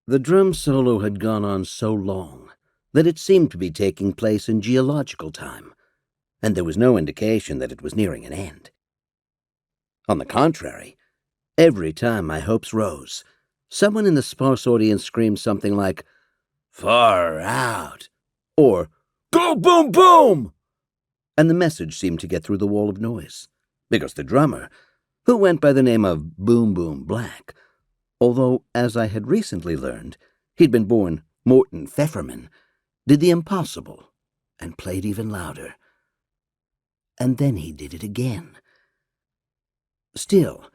The drum solo had gone on so long that it seemed to be taking place in geological time, and there was no indication that it was nearing an end. On the contrary, every time my hopes rose, someone in the sparse audience screamed something like, "Far out," or "Go boom boom!" And the message seemed to get through the wall of noise, because the drummer, who went by the name of Boom Boom Black, although, as I had recently learned, he'd been born Morton Pfefferman, did the impossible and played even louder. And then he did it again. Still,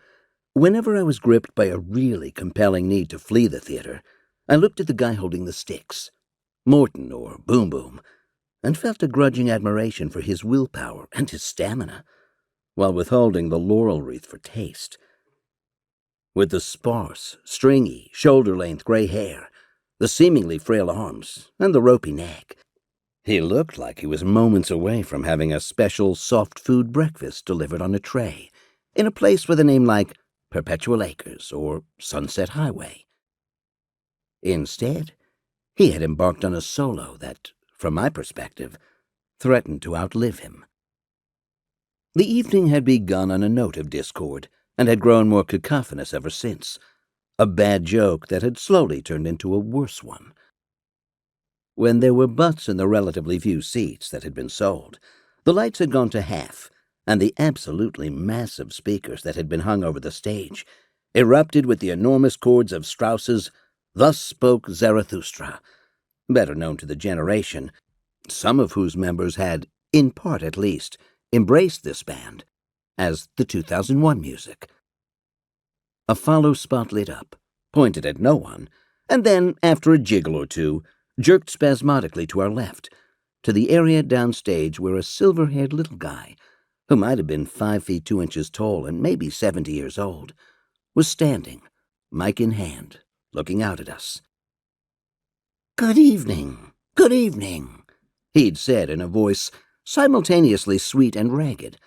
whenever I was gripped by a really compelling need to flee the theater, I looked at the guy holding the sticks, Morton or Boom Boom, and felt a grudging admiration for his willpower and his stamina, while withholding the laurel wreath for taste. With the sparse, stringy, shoulder-length gray hair, the seemingly frail arms, and the ropey neck, he looked like he was moments away from having a special soft food breakfast delivered on a tray in a place with a name like Perpetual Acres or Sunset Highway. Instead, he had embarked on a solo that, from my perspective, threatened to outlive him. The evening had begun on a note of discord and had grown more cacophonous ever since, a bad joke that had slowly turned into a worse one. When there were butts in the relatively few seats that had been sold, the lights had gone to half, and the absolutely massive speakers that had been hung over the stage erupted with the enormous chords of Strauss's "Thus Spoke Zarathustra," better known to the generation, some of whose members had, in part at least, embraced this band as the 2001 music. A follow spot lit up, pointed at no one, and then, after a jiggle or two, jerked spasmodically to our left, to the area downstage where a silver-haired little guy, who might have been 5 feet 2 inches tall and maybe 70 years old, was standing, mic in hand, looking out at us. "Good evening, good evening," he'd said in a voice simultaneously sweet and ragged,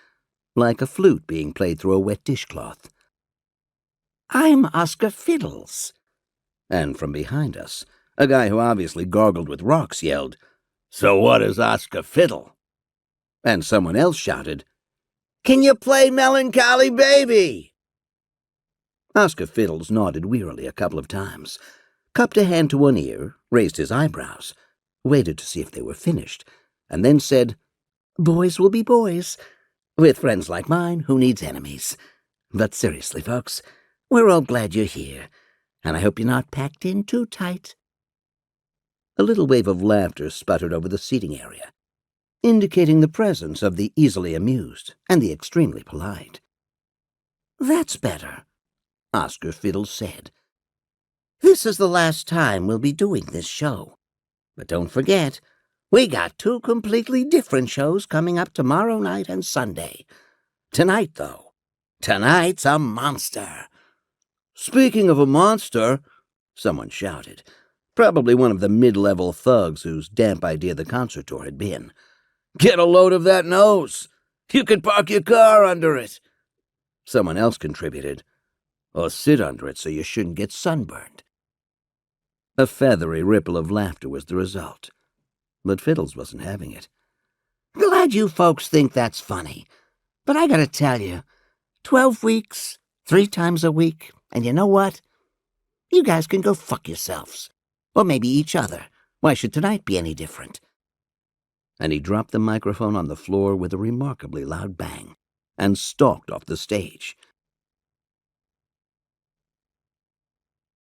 like a flute being played through a wet dishcloth. "I'm Oscar Fiddles." And from behind us, a guy who obviously gargled with rocks yelled, "So what does Oscar fiddle?" And someone else shouted, "Can you play Melancholy Baby?" Oscar Fiddles nodded wearily a couple of times, cupped a hand to one ear, raised his eyebrows, waited to see if they were finished, and then said, "Boys will be boys. With friends like mine, who needs enemies? But seriously, folks, we're all glad you're here, and I hope you're not packed in too tight." A little wave of laughter sputtered over the seating area, indicating the presence of the easily amused and the extremely polite. "That's better," Oscar Fiddles said. "This is the last time we'll be doing this show. But don't forget, we got 2 completely different shows coming up tomorrow night and Sunday. Tonight, though, tonight's a monster." "Speaking of a monster," someone shouted, probably one of the mid-level thugs whose damp idea the concert tour had been, "get a load of that nose. You could park your car under it." Someone else contributed, "Or sit under it so you shouldn't get sunburned." A feathery ripple of laughter was the result, but Fiddles wasn't having it. "Glad you folks think that's funny, but I gotta tell you, 12 weeks, 3 times a week, and you know what? You guys can go fuck yourselves. Or maybe each other. Why should tonight be any different?" And he dropped the microphone on the floor with a remarkably loud bang and stalked off the stage,